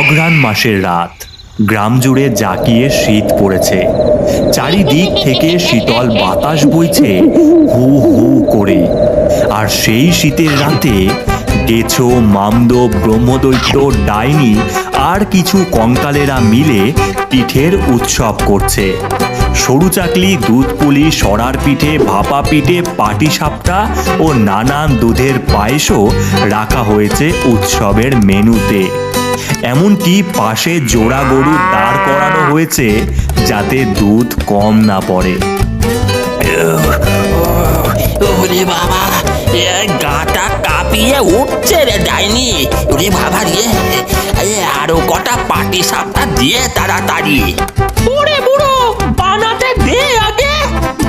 অঘ্রাণ মাসের রাত। গ্রাম জুড়ে জাঁকিয়ে শীত পড়েছে। চারিদিক থেকে শীতল বাতাস বইছে হু হু করে। আর সেই শীতের রাতে গেছো, মামদ, ব্রহ্মদৈত্য, ডাইনি আর কিছু কঙ্কালেরা মিলে পিঠের উৎসব করছে। সরু চাকলি, দুধ পুলি, সরার পিঠে, ভাপা পিঠে, পাটিসাপটা ও নানান দুধের পায়েসও রাখা হয়েছে উৎসবের মেনুতে। এমনকি পাশে জোড়া গরু দাঁড় করানো হয়েছে যাতে দুধ কম না পড়ে। ওরে বাবা, গাটা কাঁপিয়ে উঠছে রে ডাইনি। ওরে বাবা রে, আরো কটা পাটি সাপটা দিয়ে তাড়াতাড়ি। ওরে বুড়ো, বানাতে দে আগে।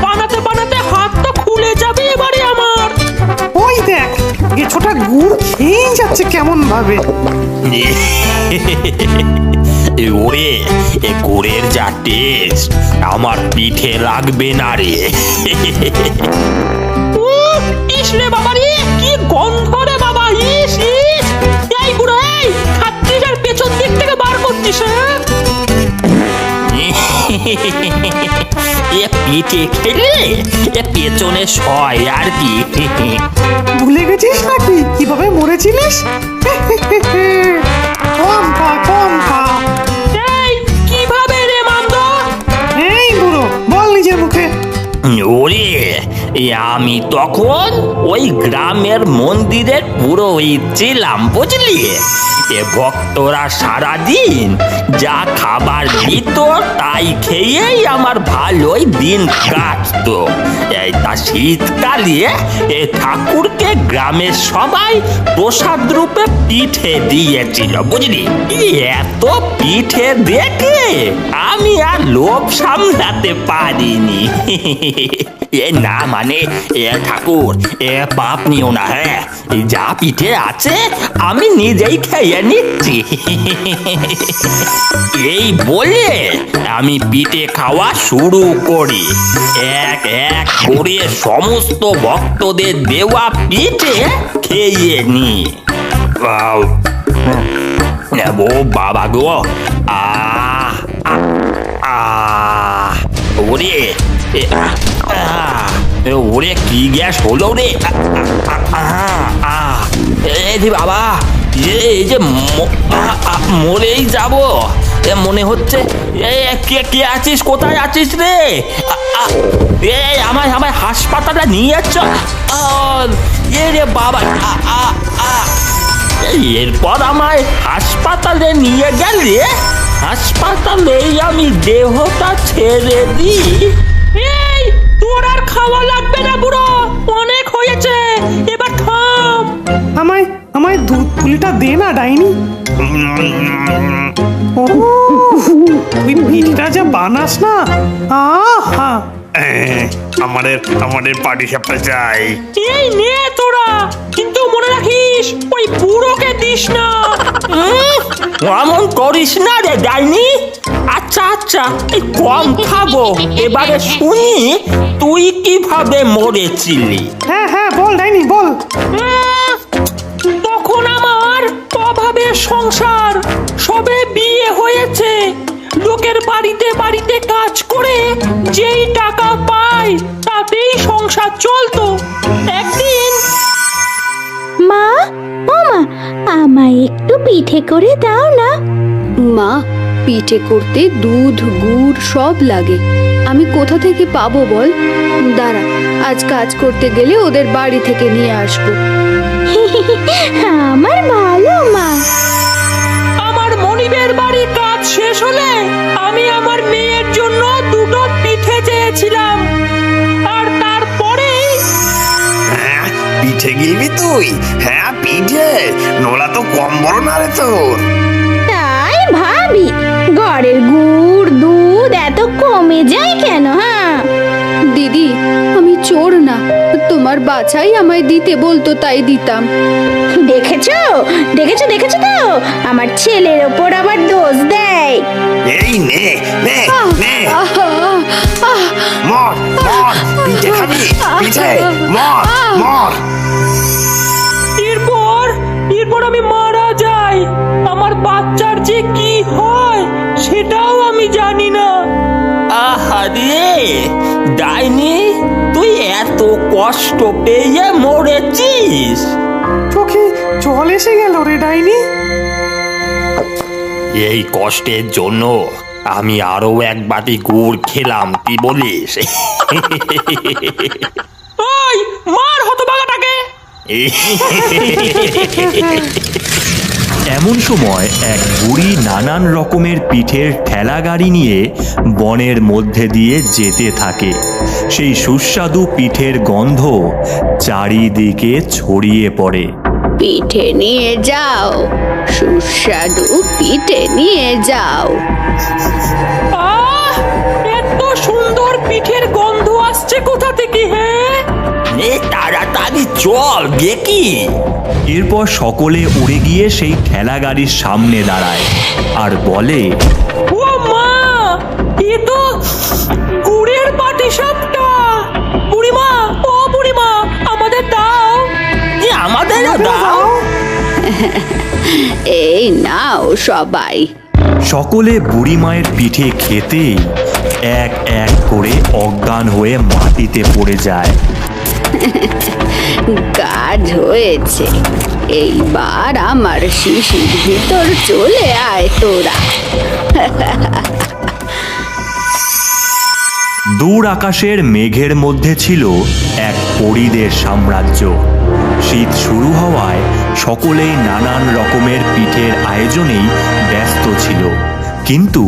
বানাতে বানাতে হাত তো খুলে যাবে এবারে আমার। ওই দেখ, গেছোটা গুড় খেয়েই যাচ্ছে কেমন ভাবে। ওরে, এ গুড়ের যা টেস্ট আমার পিঠে লাগবে না রে। ইস রে বাবা রে, কি গন্ধ রে বাবা, ইস ইস। এই বুড়ো, এই খাচ্ছিস আর পেছন দিক থেকে বার করছিস। এ পিঠে খেলে এ পেছনে সয় আর কি। ভুলে গেছিস নাকি কিভাবে মরেছিলিস? কম খা, কম খা। এই কিভাবে রে মামদ? এই বুড়ো, বল নিজের মুখে। ওরে, আমি তখন ওই গ্রামের মন্দিরের পুরোহিত ছিলাম, বুঝলি। এ ভক্তরা সারাদিন যা খাবার দিত তাই খেয়েই আমার ভালোই দিন কাটতো। এই তা শীতকালে এ ঠাকুরকে গ্রামের সবাই প্রসাদ রূপে পিঠে দিয়েছিল, বুঝলি। এত পিঠে দেখে আমি আর লোভ সামলাতে পারিনি। এ না মানে, এ ঠাকুর, এ পাপ নিও না। হ্যাঁ, যা পিঠে আছে আমি নিজেই খেয়ে নিচ্ছি। এই বলে আমি পিঠে খাওয়া শুরু করি। এক এক করে সমস্ত ভক্তদের দেওয়া পিঠে খেয়ে নি। ও বাবা গো, ওরে, ওরে কি গ্যাস হলো রে। বাবা, এই যে মরেই যাব মনে হচ্ছে। কে কে আছিস, কোথায় আছিস রে? আমায় আমায় হাসপাতালে নিয়ে চল। এ রে বাবা, এরপর আমায় হাসপাতালে নিয়ে গেলে হাসপাতালেই আমি দেহটা ছেড়ে দিই। এই তোর আর খাওয়া লাগবে না বুড়ো, অনেক হয়েছে, এবার থাম। আমায় আমায় দুধ পুলিটা দে না ডাইনি। ও, তুই পিঠটা যা বানাস না, আহা। আমাদের পাটি সাপটা চাই। এই নে তোরা, কিন্তু মনে রাখিস ওই বুড়োকে দিস না। এমন করিস না রে ডাইনি। আচ্ছা আচ্ছা, এই কম খাবো। এবারে শুনি তুই কিভাবে মরেছিলি। হ্যাঁ হ্যাঁ, বল ডাইনি বল। তখন আমার অভাবের সংসার, সবে বিয়ে হয়েছে। লোকের বাড়িতে বাড়িতে কাজ করে যেই টাকা পাই তাতেই সংসার চলতো। একদিন মা, ও মা, আমায় একটু পিঠে করে দাও না। মা, পিঠে করতে দুধ, গুড় সব লাগে। আমি কোথা থেকে পাবো বল? দাঁড়া, আজ কাজ করতে গেলে ওদের বাড়ি থেকে নিয়ে আসবো। আমার ভালো মা। আমার মনিবের বাড়ি কাজ শেষ হলে আমি আমার মেয়ের জন্য দুটো পিঠে চেয়েছিলাম। আর তারপরে পিঠে গিলবি তুই? হ্যাঁ পিঠে, নোলা তো কম বড় না রে তোর। তাই ভাবি, ঘরের গুড় দুধ এত কমে যায় কেন? হ্যাঁ দিদি, আমি চোর না, তোমার বাছাই আমায় দিতে বলতো তাই দিতাম। দেখেছো দেখেছো দেখেছো তো, আমার ছেলের ওপর আবার দোষ দেয়। এই নে নে নে, আহা, আহ, মর মর, পিঠে খাবি? পিঠে, মর মর। এরপর আমি মারা যাই। আমার বাচ্চার যে আরে ডাইনি, তুই এত কষ্ট পেয়ে মরেছিস? চোখে জল এসে গেল রে ডাইনি। এই কষ্টের জন্য আমি আরো এক বাটি গুড় খেলাম, কি বলিস? ওই মার হতভাগাটাকে। এমন সময় এক বুড়ি নানান রকমের পিঠের ঠেলা গাড়ি নিয়ে বনের মধ্যে দিয়ে যেতে থাকে। সেই সুস্বাদু পিঠের গন্ধ চারিদিকে ছড়িয়ে পড়ে। পিঠে নিয়ে যাও, সুস্বাদু পিঠে নিয়ে যাও। আহ, এত সুন্দর পিঠের গন্ধ আসছে কোথা থেকে? হ্যাঁ, তাড়াতাড়ি চল দেখি। এরপর সকলে উড়ে গিয়ে সেই ঠেলা গাড়ির সামনে দাঁড়ায় আর বলে, ও মা, এ তো গুড়ের পাটিসাপটা। বুড়িমা, ও বুড়িমা, আমাদের দাও। আমাদেরও দাও। এই নাও সবাই। সকলে বুড়ি মায়ের পিঠে খেতেই এক এক করে অজ্ঞান হয়ে মাটিতে পড়ে যায়। কাজ হয়েছে, এইবার আমার শিশির ভিতর চলে আয় তোরা। দূর আকাশের মেঘের মধ্যে ছিল এক পরীদের সাম্রাজ্য। শীত শুরু হওয়ায় সকলেই নানান রকমের পিঠের আয়োজনেই ব্যস্ত ছিল, কিন্তু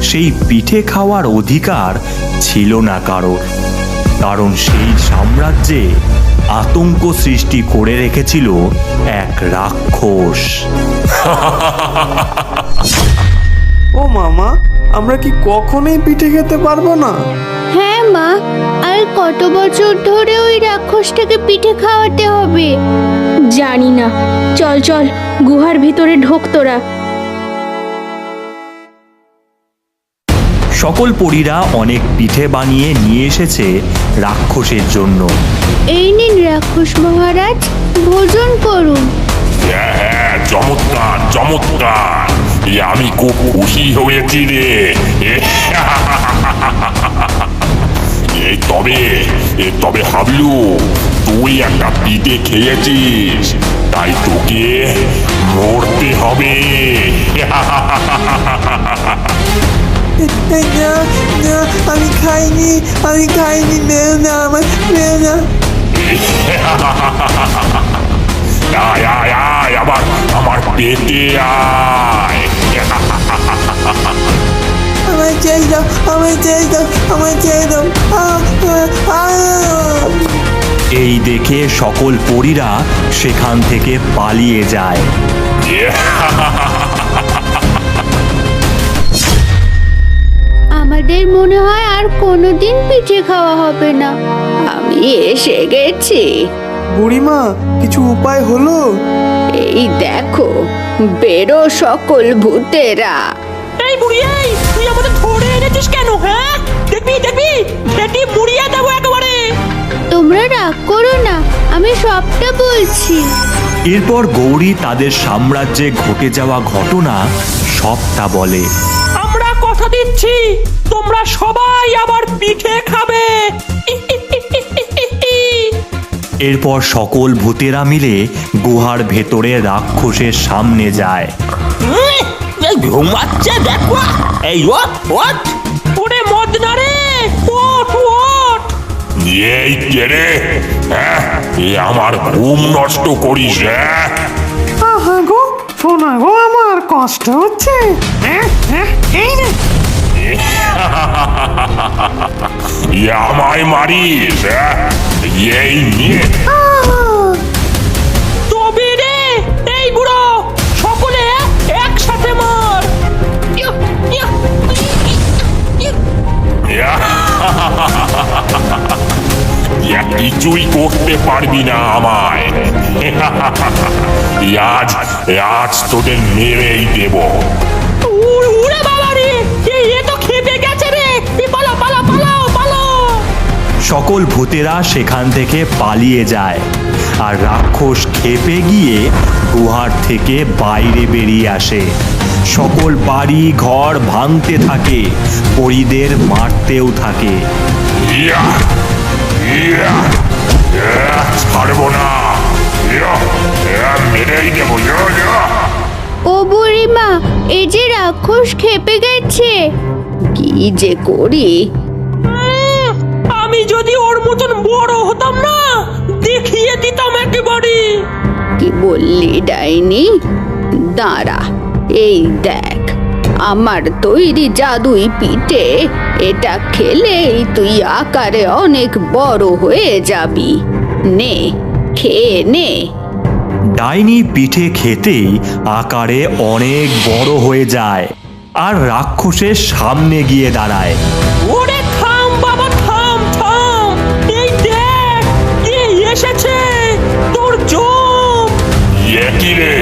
সেই পিঠে খাওয়ার অধিকার ছিল না কারোর, কারণ সেই সাম্রাজ্যে আতঙ্ক সৃষ্টি করে রেখেছিল এক রাক্ষস। ও মামা, আমরা কি কখনোই পিঠে খেতে পারবো না? হ্যাঁ মা, আর কত বছর ধরে ওই রাক্ষসটাকে পিঠে খাওয়াতে হবে জানি না। চল চল, গুহার ভিতরে ঢোক তোরা। সকল পরীরা অনেক পিঠে বানিয়ে নিয়ে এসেছে রাক্ষসের জন্য। এই নিন রাক্ষস মহারাজ, ভোজন করুন। হ্যাঁ হ্যাঁ, চমৎকার চমৎকার, আমি খুব খুশি হয়েছি রে। তবে হাবলু, তুই একটা পিঠে খেয়েছিস, তাই তোকে মরতে হবে। আমি খাইনি, মেরে না, আমার মেরে না। আয় আয় আয়, আমার পেটে আয়। আমায় ছেড়ে দাও, আমায় ছেড়ে দাও। এই দেখে সকল পরীরা সেখান থেকে পালিয়ে যায়। আমাদের মনে হয় আর কোনোদিন পিঠে খাওয়া হবে না। আমি এসে গেছি। বুড়িমা, কিছু উপায় হলো? এই দেখো, বেরো সকল ভূতেরা। এই বুড়ি, এই তুই আমাদের ধরে এনেছিস কেন? হ্যাঁ, দেখবি দেখবি, বেটি মুড়িয়ে দেবো একেবারে। তোমরা রাগ করো না, আমি সবটা বলছি। এরপর গৌরী তাদের সাম্রাজ্যে ঘটে যাওয়া ঘটনা সবটা বলে। আমরা কথা দিচ্ছি, তোমরা সবাই আবার পিঠে খাবে। এরপর সকল ভূতেরা মিলে গুহার ভেতরে রাক্ষসের সামনে যায়। ঘুমাচ্ছে দেখো। এই ওঠ ওঠ। ওরে মদনা রে, ওঠ ওঠ। এই কে রে? হ্যাঁ, আমার ঘুম নষ্ট করিস? হ্যাঁ, আহা গো, শোনা গো, আমার কষ্ট হচ্ছে। এই রে, আমায় মারিস? এই নিয়ে। তবে রে, এই বুড়ো, সকলে একসাথে মার। কিছুই করতে পারবি না আমায়। আজ তোদের মেরেই দেব। উড়ে বাবা রে, এ তো খেপে গেছে রে। পালা পালা পালাও পালাও। সকল ভূতেরা সেখান থেকে পালিয়ে যায়, আর রাক্ষস খেপে গিয়ে গুহার থেকে বাইরে বেরিয়ে আসে। সকল বাড়ি ঘর ভাঙতে থাকে, পরীদের মারতেও থাকে। ইয়া ইয়া ছাড়বো না, মেরেই দেবো। ও বুড়িমা, এই যে রাক্ষস খেপে গেছে। কি যে করি? আমি যদি ওর মতন বড় হতাম না, দেখিয়ে দিতাম একেবারে। কি বললি ডাইনি? দাঁড়া, এই দেখ আমার তৈরি জাদুই পিঠে, এটা খেলেই তুই আকারে অনেক বড় হয়ে যাবি। নে, খেয়ে নে। ডাইনি পিঠে খেতেই আকারে অনেক বড় হয়ে যায় আর রাক্ষসের সামনে গিয়ে দাঁড়ায়। ওরে থাম বাবা, থাম থাম, এই দেখ কে এসেছে, তোর জম। কি রে,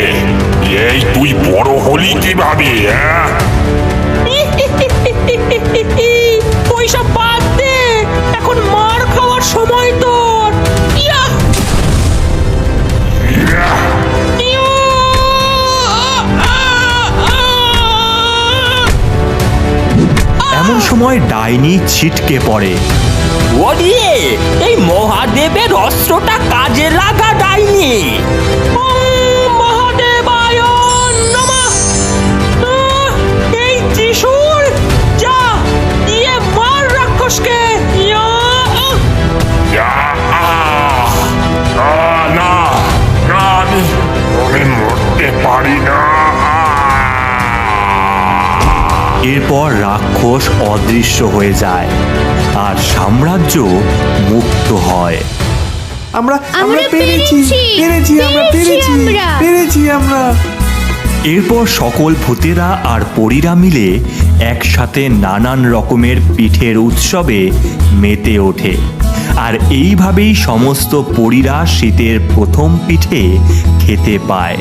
এই তুই বড় হলি কিভাবে? ওইসব বাদ দে, এখন মার খাওয়ার সময় তোর। ইয়া! ইয়া! এমন সময় ডাইনি ছিটকে পড়ে। ওরে, এই মহাদেবের অস্ত্রটা কাজে লাগা ডাইনি। মহাদেবায় নমঃ। এই ত্রিশূল, যা দিয়ে মার রাক্ষসকে। ইয়া! না না, আমি মরতে পারি না। এরপর রাক্ষস অদৃশ্য হয়ে যায় আর সাম্রাজ্য মুক্ত হয়। আমরা আমরা পেরেছি, পেরেছি, আমরা পেরেছি, আমরা। পেরেছি আমরা। এরপর সকল ভূতেরা আর পরীরা মিলে একসাথে নানান রকমের পিঠের উৎসবে মেতে ওঠে। আর এইভাবেই সমস্ত পরীরা শীতের প্রথম পিঠে খেতে পায়।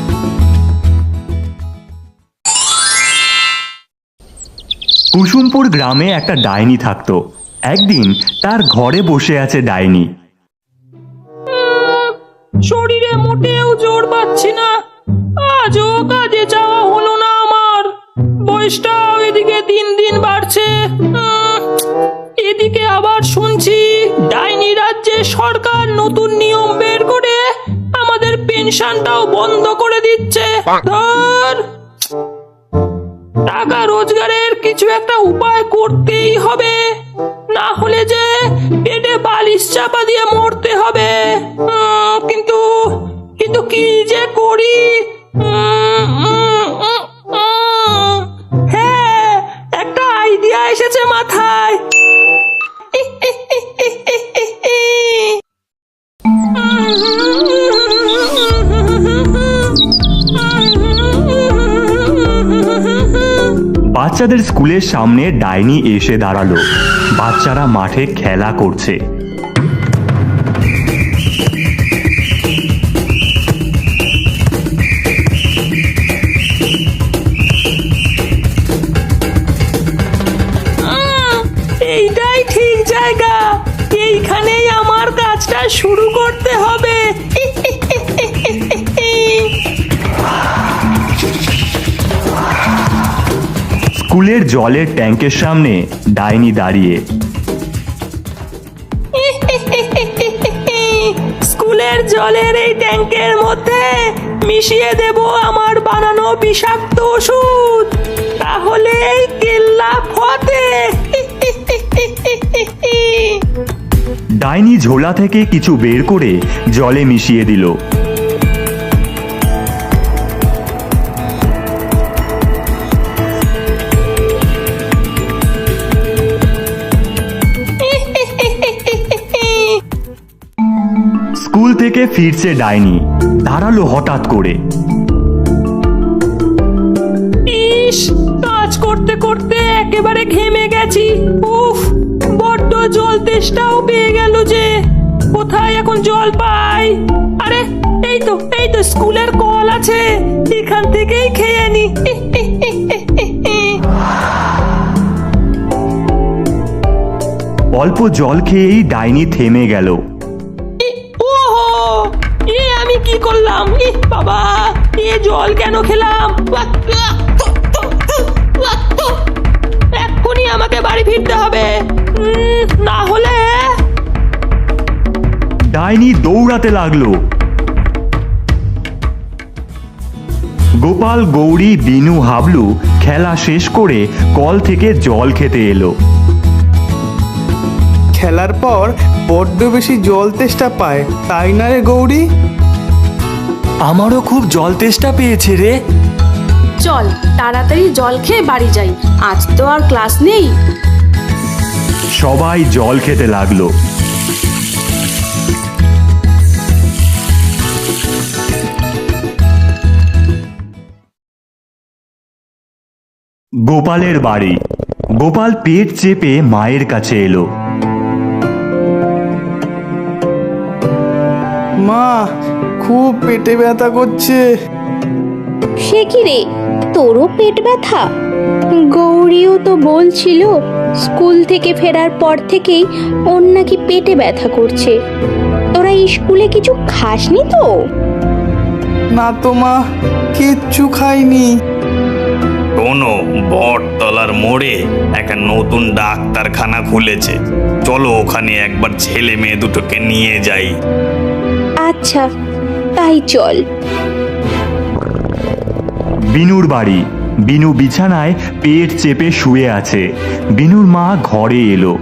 কুসুমপুর গ্রামে একটা ডাইনি থাকতো। একদিন তার ঘরে বসে আছে ডাইনি। শরীরে মোটেও জোর পাচ্ছি না, আজও কাজে যাওয়া হলো না আমার। বয়সটাও এদিকে দিন দিন বাড়ছে। এদিকে আবার শুনছি ডাইনি রাজ্যে সরকার নতুন নিয়ম বের করে আমাদের পেনশনটাও বন্ধ করে দিচ্ছে। ধর, টাকা রোজগারের কিছু একটা উপায় করতেই হবে, না হলে যে পেটে বালিশ চাপা দিয়ে মরতে হবে। কিন্তু কিন্তু কি যে করি। হ্যাঁ, একটা আইডিয়া এসেছে মাথায়। বাচ্চাদের স্কুলের সামনে ডাইনি এসে দাঁড়ালো। বাচ্চারা মাঠে খেলা করছে। এইটাই ঠিক জায়গা, এইখানেই আমার কাজটা শুরু করতে হবে। স্কুলের জলের ট্যাঙ্কের সামনে ডাইনি দাঁড়িয়ে। স্কুলের জলের এই ট্যাঙ্কের মধ্যে মিশিয়ে দেব আমার বানানো বিষাক্ত ওষুধ, তাহলে এই কেল্লা ফতে। ডাইনি ঝোলা থেকে কিছু বের করে জলে মিশিয়ে দিল। স্কুল থেকে ফিরছে ডাইনি, দাঁড়ালো হঠাৎ করে। ইস, কাজ করতে করতে একেবারে ঘেমে গেছি। উফ, বড্ড জল তেষ্টাও পেয়ে গেল যে। কোথায় এখন জল পাই? আরে এই তো স্কুলের কল আছে, এখান থেকেই খেয়ে নি। অল্প জল খেয়েই ডাইনি থেমে গেল। ওহো, আমি কি করলাম? বাবা, এ জল কেন খেলাম? ফিরতে হবে, না হলে। ডাইনি দৌড়াতে লাগলো। গোপাল, গৌরী, বিনু, হাবলু খেলা শেষ করে কল থেকে জল খেতে এলো। খেলার পর বড্ড বেশি জল তেষ্টা পায়, তাই না রে গৌরী? আমারও খুব জল তেষ্টা পেয়েছে রে। চল তাড়াতাড়ি জল খেয়ে বাড়ি যাই, আজ তো আর ক্লাস নেই। সবাই জল খেতে লাগলো। গোপালের বাড়ি। গোপাল পেট চেপে মায়ের কাছে এলো। মা, খুব পেটে ব্যথা করছে। সে কি রে, তোরও পেট ব্যথা? গৌরীও তো বলছিল স্কুল থেকে ফেরার পর থেকেই ওর নাকি পেটে ব্যথা করছে। তোরা স্কুলে কিছু খাসনি তো? না তো মা, কিচ্ছু খাইনি। শোনো, বটতলার মোড়ে একটা নতুন ডাক্তারখানা খুলেছে, চলো ওখানে একবার ছেলে মেয়ে দুটোকে নিয়ে যাই। আচ্ছা, তাই চল। বিনুর বাড়ি। বিনু বিছানায় পেট চেপে শুয়ে আছে। বিনুর মা ঘরে এলো।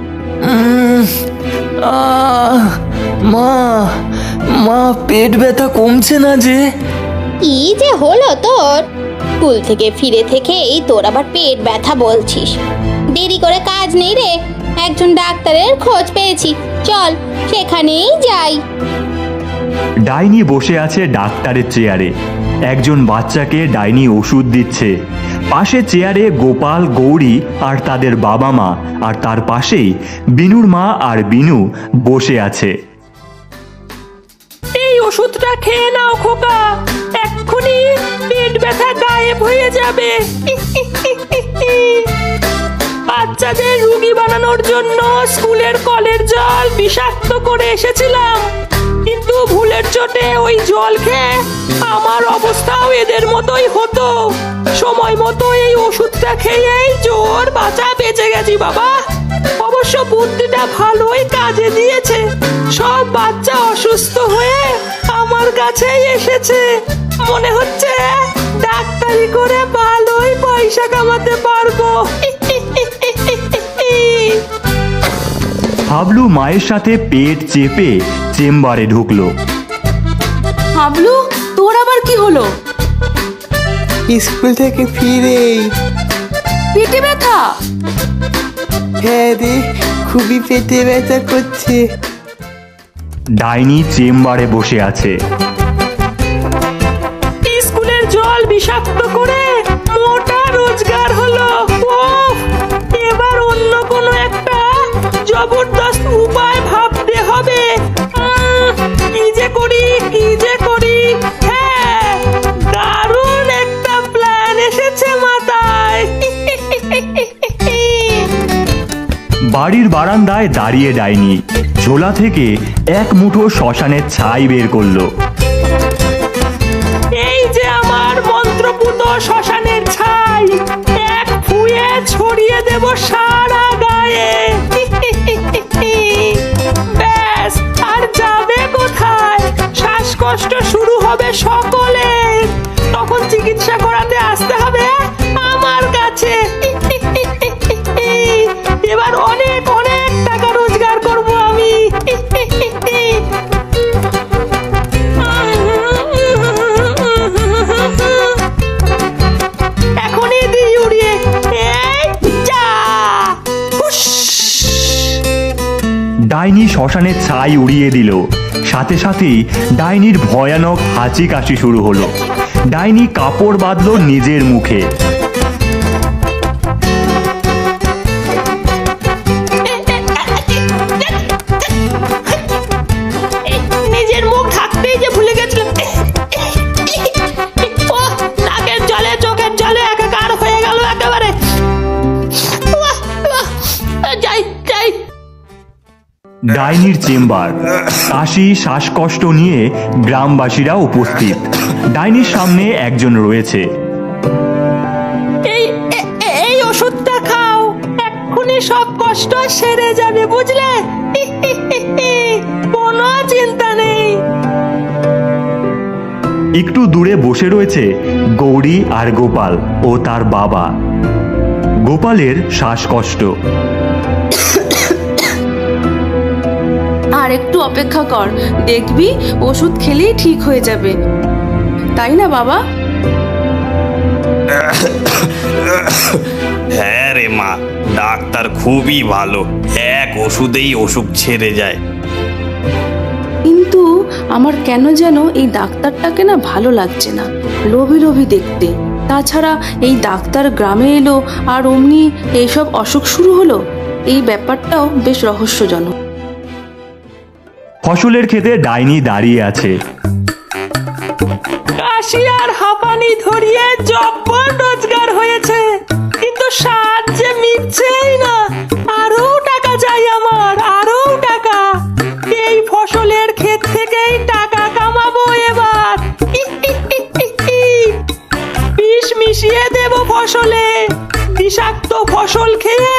মা পেট ব্যথা কমছে না যে। কি যে হলো তোর? স্কুল থেকে ফিরে থেকেই তোর আবার পেট ব্যথা বলছিস? দেরি করে কাজ নেই রে, একজন ডাক্তারের খোঁজ পেয়েছি, চল সেখানেই যাই। ডাইনি বসে আছে ডাক্তারের চেয়ারে। একজন বাচ্চাকে ডাইনি ওষুধ দিচ্ছে। পাশে চেয়ারে গোপাল, গৌরী আর তাদের বাবা মা, আর তার পাশেই বিনুর মা আর বিনু বসে আছে। এই ওষুধটা খেয়ে নাও খোকা, এক্ষুনি পেট ব্যথা গায়েব হয়ে যাবে। বাচ্চাদের রুগী বানানোর জন্য স্কুলের কলের জল বিষাক্ত করে এসেছিলাম, কিন্তু ভুলের চোটে ওই জল খেয়ে আমার অবস্থাও এদের মতোই হতো। সময় মতো এই ওষুধটা খেয়েই জোর বাঁচা বেঁচে গেছি বাবা। অবশ্য বুদ্ধিটা ভালোই কাজে দিয়েছে, সব বাচ্চা অসুস্থ হয়ে আমার কাছেই এসেছে। মনে হচ্ছে ডাক্তারি করে ভালোই পয়সা কামাতে পারবো। হাবলু মায়ের সাথে পেট চেপে চেম্বারে ঢুকলো। হাবলু, তোর আবার কি হলো? স্কুল থেকে ফিরেই পেটে ব্যথা? হ্যাঁ রে, খুবই পেটে ব্যথা করছে। ডাইনি চেম্বারে বসে আছে। স্কুলের জল বিষাক্ত করে মোটা রোজগার হলো। ওফ, এবার অন্য কোনো একটা জবরদস্ত উপায় ভাবতে হবে। কি যে করি, কি যে করি। হ্যাঁ, দারুণ একটা প্ল্যান এসেছে মাথায়। বাড়ির বারান্দায় দাঁড়িয়ে ডাইনি ঝোলা থেকে এক মুঠো শ্মশানের ছাই বের করলো। এই যে আমার মন্ত্রপুত শ্মশানের ছাই, এক ফুয়ে ছড়িয়ে দেব সারা গায়ে। ব্যাস, আর যাবে কোথায়? শ্বাসকষ্ট শুরু হবে সকলের, তখন চিকিৎসা করাতে আসতে হবে আমার কাছে। এবার অনেক অনেক টাকা রোজগার করব আমি। এখনই দিই উড়িয়ে। এই যা! হুশ! ডাইনি শ্মশানের ছাই উড়িয়ে দিল। সাথে সাথেই ডাইনির ভয়ানক হাঁচি কাশি শুরু হলো। ডাইনি কাপড় বাঁধলো নিজের মুখে। নিজের মুখ ঢাকতেই যে ভুলে গেছিলাম। নাকের জলে চোখের জলে একাকার হয়ে গেল একেবারে। যাই যাই। ডাইনির চেম্বার। কাশি, শ্বাসকষ্ট নিয়ে গ্রামবাসীরা উপস্থিত। ডাইনির সামনে একজন রয়েছে। এই ওষুধটা খাও, এক্ষুনি সব কষ্ট সেরে যাবে, বুঝলে? কোনো চিন্তা নেই। একটু দূরে বসে রয়েছে গৌরী আর গোপাল ও তার বাবা। গোপালের শ্বাসকষ্ট। আর একটু অপেক্ষা কর, দেখবি ওষুধ খেলেই ঠিক হয়ে যাবে, তাই না বাবা? হ্যাঁ রে মা, ডাক্তার খুবই ভালো, এক ওষুধেই অসুখ ছেড়ে যায়। কিন্তু আমার কেন যেন এই ডাক্তারটাকে না ভালো লাগছে না, লোভী লোভী দেখতে। তাছাড়া এই ডাক্তার গ্রামে এলো আর অমনি এইসব অসুখ শুরু হলো, এই ব্যাপারটাও বেশ রহস্যজনক। ফসলের ক্ষেতে ডাইনি দাঁড়িয়ে আছে। কাশি আর হাঁপানি ধরিয়ে জব্বর রোজগার হয়েছে, কিন্তু সার যে মিটছেই না। আরো টাকা চাই আমার, আরো টাকা। এই ফসলের ক্ষেত থেকেই টাকা কামাবো এবার। বিষ মিশিয়ে দেব ফসলে, বিষাক্ত ফসল খেয়ে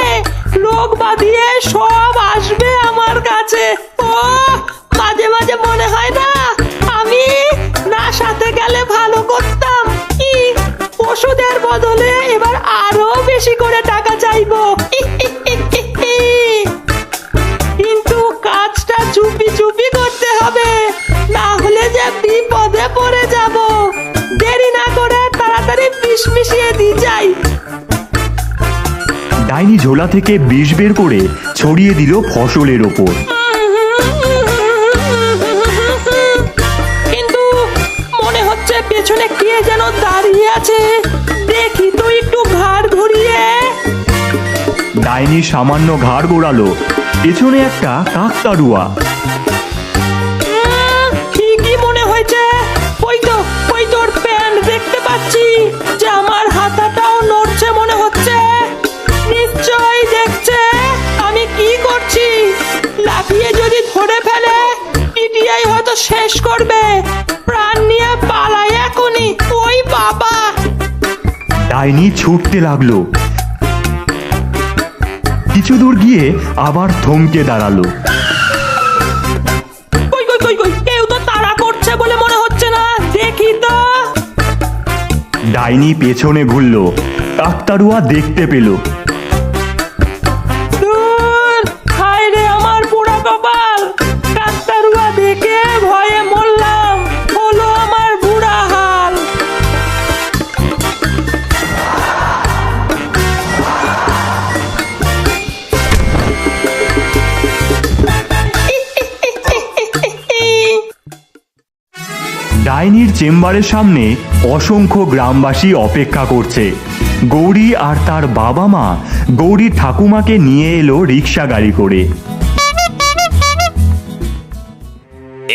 রোগ বাঁধিয়ে সব আসবে আমার কাছে। ও মাঝে মাঝে মনে হয় না আমি না সাথে গেলে ভালো করতাম। কি ওষুধের বদলে এবার আরো বেশি করে টাকা চাইবো। কিন্তু কাজটা চুপি চুপি করতে হবে, না হলে যে বিপদে পড়ে যাব। দেরি না করে তাড়াতাড়ি বিষ মিশিয়ে দিয়ে যাই। ডাইনি ঝোলা থেকে বিষ বের করে ছড়িয়ে দিল ফসলের ওপর। কিন্তু মনে হচ্ছে পেছনে কে যেন দাঁড়িয়ে আছে, দেখি তো একটু ঘাড় ঘুরিয়ে। ডাইনি সামান্য ঘাড় গোড়ালো, পেছনে একটা কাকতাড়ুয়া। ঠিকই মনে হয়েছে, ওই তোর প্যান্ট দেখতে পাচ্ছি, যে আমার হাতাটাও নড়ছে মনে হচ্ছে। নিশ্চয়ই দেখছে আমি কি করছি। লাফিয়ে যদি ধরে ফেলে পিটিআই হয়তো শেষ করবে। প্রাণ নিয়ে পালাই এখনই। ওই বাবা! ডাইনি ছুটতে লাগলো। কিছু দূর গিয়ে আবার থমকে দাঁড়ালো। কই কই কই কই, কেউ তো তাড়া করছে বলে মনে হচ্ছে না, দেখি তো। ডাইনি পেছনে ঘুরলো, কাকতাড়ুয়া দেখতে পেল। দূর, হায় রে আমার পোড়া কপাল! কাকতাড়ুয়া দেখে ভয়ে মরলাম, হলো আমার বুড়া হাল। ডাইনির চেম্বারের সামনে অসংখ্য গ্রামবাসী অপেক্ষা করছে। গৌরী আর তার বাবা মা গৌরী ঠাকুমাকে নিয়ে এলো রিক্সা গাড়ি করে।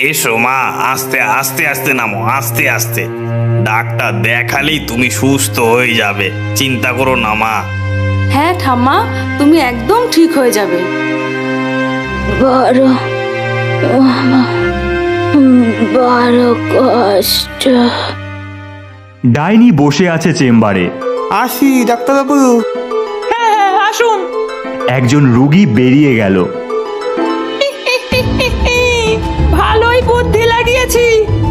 এসো মা, আস্তে আস্তে আস্তে নামো, আস্তে আস্তে। ডাক্তার দেখালেই তুমি সুস্থ হয়ে যাবে, চিন্তা করো না মা। হ্যাঁ ঠাম্মা, তুমি একদম ঠিক হয়ে যাবে। বড় বড় কষ্ট। ডাইনি বসে আছে চেম্বারে। আসি ডাক্তারবাবু। হ্যাঁ হ্যাঁ, আসুন। একজন রুগী বেরিয়ে গেল। ভালোই বুদ্ধি লাগিয়েছি,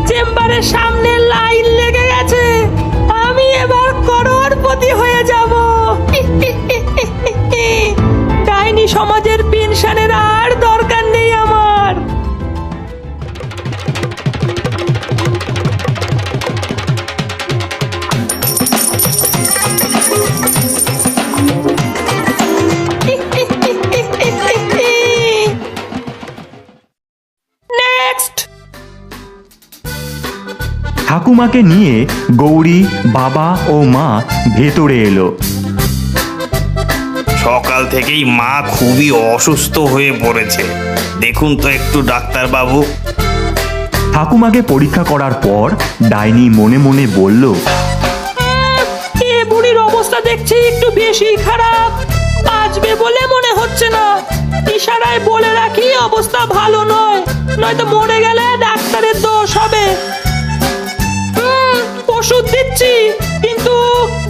চেম্বারের সামনে লাইন লেগে গেছে। আমি এবার করোড়পতি হয়ে যাব। ডাইনি সমাজের পেনশনের আর দরকার নেই আমার। নেক্সট। ঠাকুমাকে নিয়ে গৌরী, বাবা ও মা ভেতরে এলো। সকাল থেকেই মা খুবই অসুস্থ হয়ে পড়েছে, দেখুন তো একটু ডাক্তারবাবু। ঠাকুমাকে পরীক্ষা করার পর ডাইনি মনে মনে বলল, এ বুড়ির অবস্থা দেখছি একটু বেশি খারাপ। বাঁচবে বলে মনে হচ্ছে না। ইশারায় বলে রাখি অবস্থা ভালো নয়, নয়তো মরে গেলে ডাক্তারের দোষ হবে। ওষুধ দিচ্ছি, কিন্তু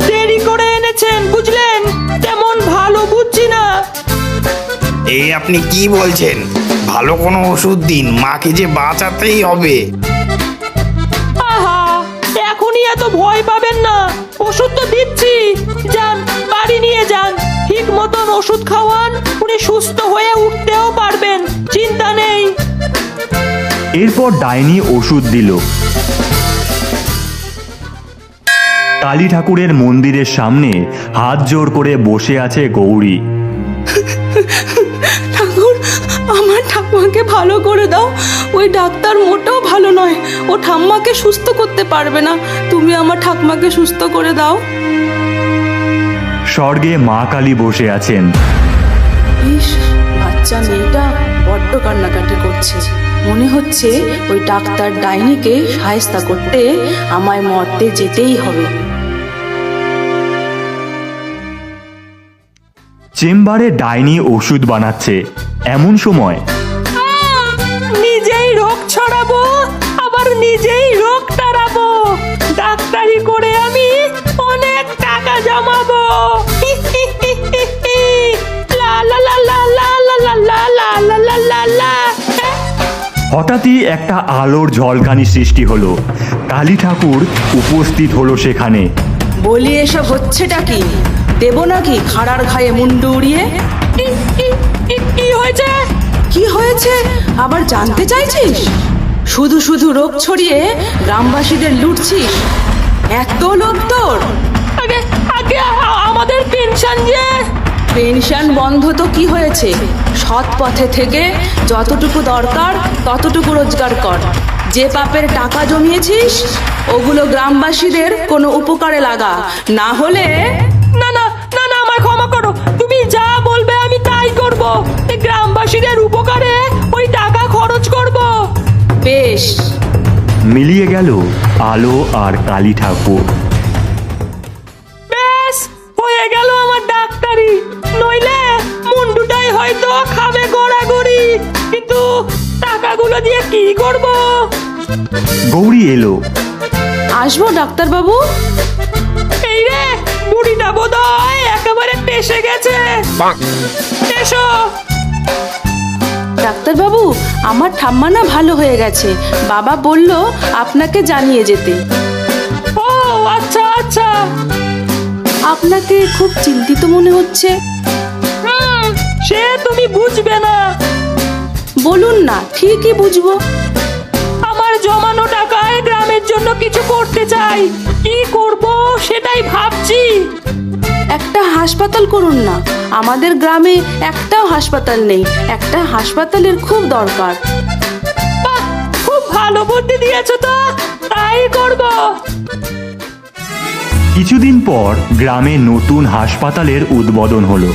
দেরি করে এনেছেন বুঝলেন, তেমন ভালো বুঝছি না। এই আপনি কি বলছেন? ভালো কোনো ওষুধ দিন, মাকে যে বাঁচাতেই হবে। আহা, এখনই এত ভয় পাবেন না, ওষুধ তো দিচ্ছি। যান, বাড়ি নিয়ে যান, ঠিক মতন ওষুধ খাওয়ান, উনি সুস্থ হয়ে উঠতেও পারবেন, চিন্তা নেই। এরপর ডাইনি ওষুধ দিল। কালী ঠাকুরের মন্দিরের সামনে হাত জোড় করে বসে আছে গৌরী। ঠাকুর, আমার ঠাম্মাকে ভালো করে দাও। ওই ডাক্তার মোটেও ভালো নয়, ও ঠাম্মাকে সুস্থ করতে পারবে না। তুমি আমার ঠাম্মাকে সুস্থ করে দাও। স্বর্গে মা কালী বসে আছেন। ইস, বাচ্চা মেয়েটা বড্ড কান্নাকাটি করছে। মনে হচ্ছে ওই ডাক্তার ডাইনিকে সায়স্তা করতে আমায় মরতে যেতেই হবে। চেম্বারে ডাইনি ওষুধ বানাচ্ছে। এমন সময় নিজেই রোগ ছড়াবো, আবার নিজেই রোগ তাড়াবো। ডাক্তারি করে আমি অনেক টাকা জমাবো। লা লা লা লা লা লা লা লা লা লা লা লা। হঠাৎই একটা আলোর ঝলকানি সৃষ্টি হলো। কালী ঠাকুর উপস্থিত হলো সেখানে। বলি, এসব হচ্ছেটা কি? দেব নাকি খাড়ার ঘায়ে মুন্ডু উড়িয়ে? কি হয়েছে? কি হয়েছে আবার জানতে চাইছিস? শুধু শুধু রোগ ছড়িয়ে গ্রামবাসীদের লুটছিস, এত লোভ তোর? আগে আগে আমাদের পেনশন যে। পেনশন বন্ধ তো কি হয়েছে? সৎ পথে থেকে যতটুকু দরকার ততটুকু রোজগার কর। যে পাপের টাকা জমিয়েছিস ওগুলো গ্রামবাসীদের কোনো উপকারে লাগা, না হলে। না না না না, আমায় ক্ষমা করো। তুমি যা বলবে আমি তাই করব। এই গ্রামবাসীদের উপকারে ওই টাকা খরচ করব। বেশ। মিলিয়ে গেল আলো আর কালী ঠাকুর। বেশ, হয়ে গেল আমার ডাক্তারি। নইলে মুন্ডুটাই হয়তো খাবে গড়াগড়ি, কিন্তু টাকাগুলো দিয়ে কি করব? গৌরী এলো। আসবো ডাক্তারবাবু? এই রে, বুড়িটা বোধহয় একেবারে পেশে গেছে। এসো। ডাক্তারবাবু, আমার ঠাম্মা না ভালো হয়ে গেছে। বাবা বলল আপনাকে জানিয়ে যেতে। ও আচ্ছা আচ্ছা। আপনাকে খুব চিন্তিত মনে হচ্ছে। সে তুমি বুঝবে না। বলুন না, ঠিকই বুঝবো। আমার জমানো টাকায় গ্রামের জন্য কিছু করতে চাই। কি করব সেটাই ভাবছি। একটা হাসপাতাল করুন না। আমাদের গ্রামে একটাও হাসপাতাল নেই, একটা হাসপাতালের খুব দরকার। বাহ, খুব ভালো বুদ্ধি দিয়েছো তো, তাই করব। কিছুদিন পর গ্রামে নতুন হাসপাতালের উদ্বোধন হলো।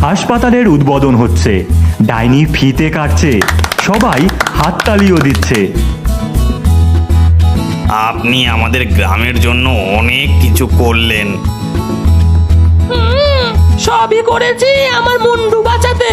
হাসপাতালের উদ্বোধন হচ্ছে, ডাইনি ফিতে কাটছে, সবাই হাততালিও দিচ্ছে। আপনি আমাদের গ্রামের জন্য অনেক কিছু করলেন। সবই করেছি আমার মুন্ডু বাঁচাতে।